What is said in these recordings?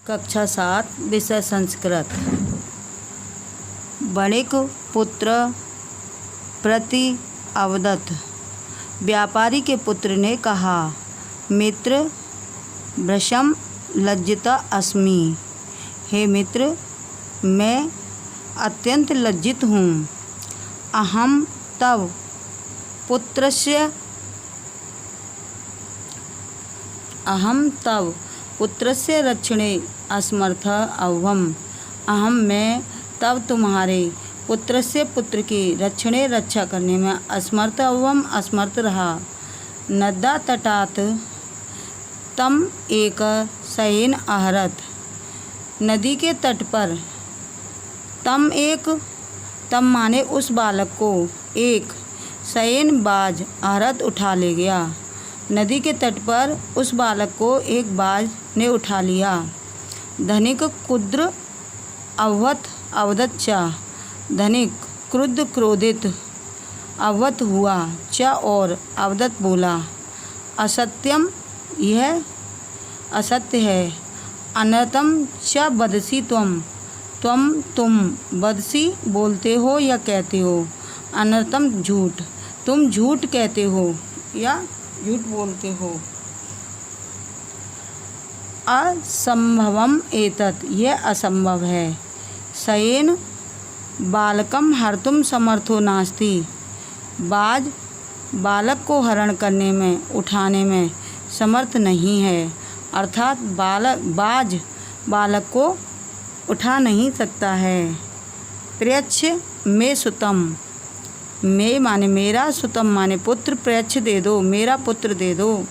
कक्षा 7 विषय संस्कृत। वणिक पुत्र प्रति अवदत्। व्यापारी के पुत्र ने कहा, मित्र, भृशं लज्जिता अस्मि। हे मित्र, मैं अत्यंत लज्जित हूँ। अहम तव पुत्रस्य रक्षणे असमर्थ अभवम्। मैं तब तुम्हारे पुत्र की रक्षा करने में असमर्थ रहा। नद्या तटात् तम एक शयेन आहरत। नदी के तट पर तम माने उस बालक को एक शयेन बाज आहरत उठा ले गया। नदी के तट पर उस बालक को एक बाज ने उठा लिया। धनिक क्रुद्ध अवदत् च। धनिक क्रोधित अवदत् हुआ च और अवदत् बोला, असत्यम, यह असत्य है। अनर्थम च वदसि तुम वदसि बोलते हो या कहते हो। अनर्थम झूठ, तुम झूठ कहते हो या झूठ बोलते हो। असंभवम एतत्, यह असंभव है। शयेन बालकम हर्तुम समर्थो नास्ति। बाज बालक को हरण करने में, उठाने में समर्थ नहीं है। अर्थात बाज बालक को उठा नहीं सकता है। प्रयच्छ मे सुतम। मे माने मेरा, सुतम माने पुत्र। प्रयच्छ दे दो, मेरा पुत्र दे दो।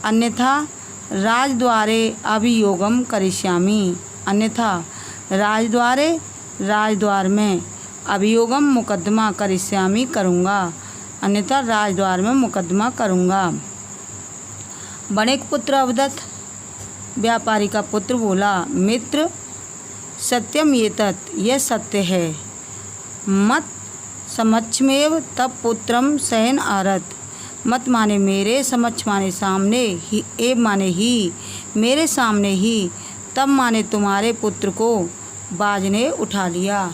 अन्यथा राजद्वारे अभियोगम करिष्यामि। अन्यथा राजद्वार में अभियोगम मुकदमा करिष्यामि करूँगा। अन्यथा राजद्वार में मुकदमा करूँगा। वणिक पुत्र अवदत्। व्यापारी का पुत्र बोला, मित्र, सत्यम एतत्, यह सत्य है। मत समक्षमेव तब पुत्रम शयेन आहरत। मत माने मेरे, समक्ष माने सामने, ही एव माने ही, मेरे सामने ही, तब माने तुम्हारे पुत्र को बाज ने उठा लिया।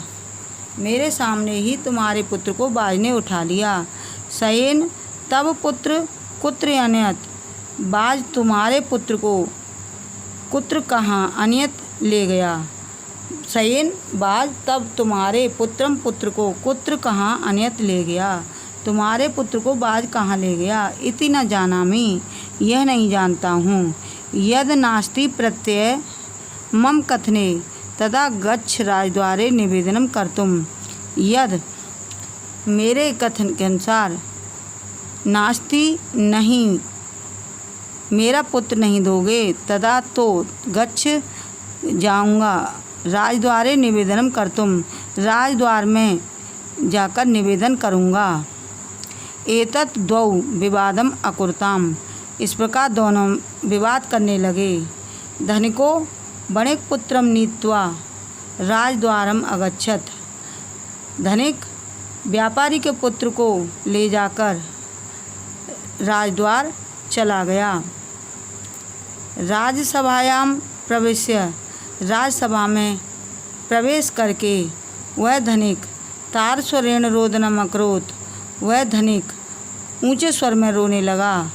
मेरे सामने ही तुम्हारे पुत्र को बाज ने उठा लिया। शयेन तब पुत्र अन्यत। बाज तुम्हारे पुत्र को कुत्र कहाँ अन्यत ले गया। शयेन बाज तब तुम्हारे पुत्र को कुत्र कहाँ अन्यत ले गया। तुम्हारे पुत्र को बाज कहाँ ले गया। इति न जानामि, यह नहीं जानता हूँ। यद नास्ति प्रत्यय मम कथने तदा गच्छ राजद्वारे निवेदनम कर्तुम। यद मेरे कथन के अनुसार नास्ति नहीं, मेरा पुत्र नहीं दोगे, तदा तो गच्छ जाऊँगा राजद्वारे निवेदनम कर्तुम, राजद्वार में जाकर निवेदन करूँगा। एतत् द्वौ विवादम अकुर्ताम। इस प्रकार दोनों विवाद करने लगे। धनिको वणिक पुत्रम नीत्वा राजद्वारम अगच्छत। धनिक व्यापारी के पुत्र को ले जाकर राजद्वार चला गया। राजसभायाम प्रवेश्य। राजसभा में प्रवेश करके वह धनिक तारस्वरेण रोदनम अकरोत्। वह धनिक ऊंचे स्वर में रोने लगा।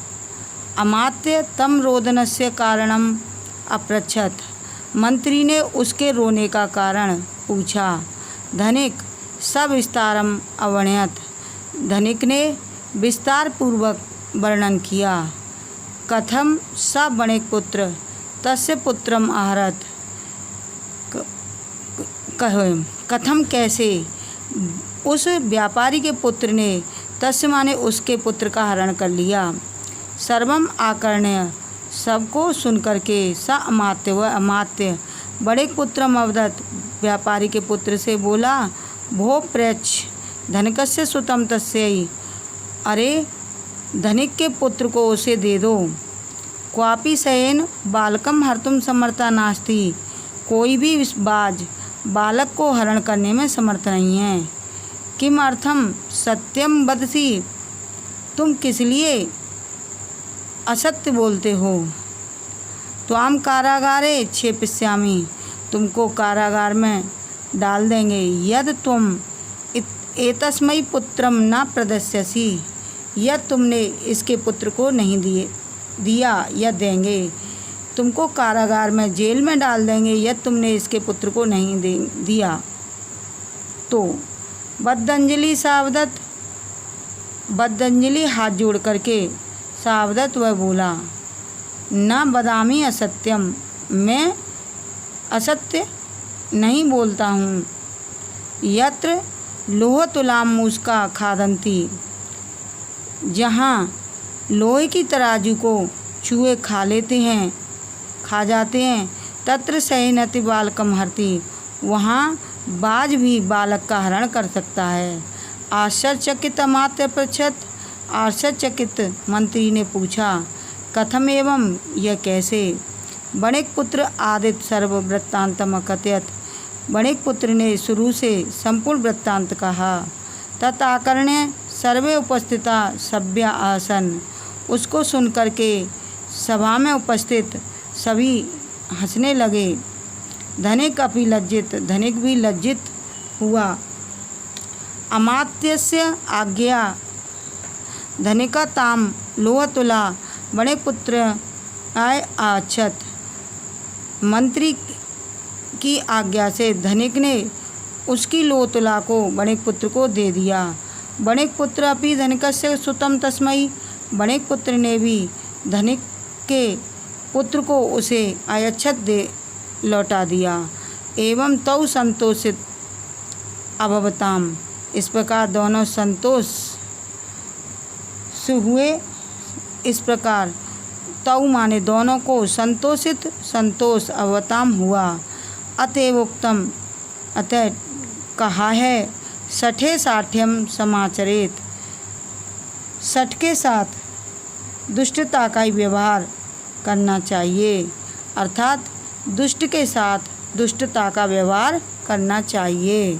अमात्य तम रोदनस्य कारणम अपृच्छत। मंत्री ने उसके रोने का कारण पूछा। धनिक सविस्तारम अवर्णयत। धनिक ने विस्तार पूर्वक वर्णन किया। कथम स वणिक पुत्र तस्य पुत्रम आहरत। कथम कैसे उस व्यापारी के पुत्र ने तस्य माने उसके पुत्र का हरण कर लिया। सर्वम आकर्ण्य, सबको सुन करके, स अमात्य, व अमात्य वणिक पुत्रम अवदत्, व्यापारी के पुत्र से बोला, भो प्रयच्छ धनिकस्य सुतम तस्यै। अरे, धनिक के पुत्र को उसे दे दो। क्वापि शयेन बालकम हर्तुम समर्था नास्ति। कोई भी बाज बालक को हरण करने में समर्थ नहीं है। किम अर्थम सत्यम वदसि। तुम किस लिए असत्य बोलते हो। त्वाम कारागारे क्षेपिष्यामि, तुमको कारागार में डाल देंगे। यद तुम एतस्मै पुत्रम न प्रदस्यसि, यद तुमने इसके पुत्र को नहीं दिया या देंगे, तुमको कारागार में जेल में डाल देंगे यद तुमने इसके पुत्र को नहीं दिया। तो बद्दंजलि हाथ जोड़ करके सावधत वह बोला, न बदामी असत्यम, मैं असत्य नहीं बोलता हूँ। यत्र लोह तुलाम मूसका खादंती, जहाँ लोहे की तराजू को चूहे खा जाते हैं, तत्र सहनति बालकम हरति, वहाँ बाज भी बालक का हरण कर सकता है। आश्चर्यचकित अमात्य पृच्छत, आश्चर्यचकित मंत्री ने पूछा, कथम एवं, यह कैसे। वणिक पुत्र आदित्य सर्व वृत्तांतम अकथयत, वणिक पुत्र ने शुरू से संपूर्ण वृत्तांत कहा। तत्आकर्ण्य सर्वे उपस्थिता सभ्या आसन, उसको सुन करके सभा में उपस्थित सभी हंसने लगे। धनिक अपि लज्जित, धनिक भी लज्जित हुआ। अमात्यस्य आज्ञा धनिका ताम लोहतुला, वणिक पुत्र आय आच्छत, मंत्री की आज्ञा से धनिक ने उसकी लोहतुला को वणिक पुत्र को दे दिया। वणिक पुत्र अपि धनिकस्य सुतम तस्मै, वणिक पुत्र ने भी धनिक के पुत्र को उसे आयच्छत दे लौटा दिया। एवं तौ संतोषित अभवताम, इस प्रकार दोनों संतोष हुए। इस प्रकार तौ माने दोनों को संतोष अवताम हुआ। अतएव उक्तम, अतः कहा है, सठे साठ्यम समाचरेत, सठ के साथ दुष्टता का ही व्यवहार करना चाहिए, अर्थात दुष्ट के साथ दुष्टता का व्यवहार करना चाहिए।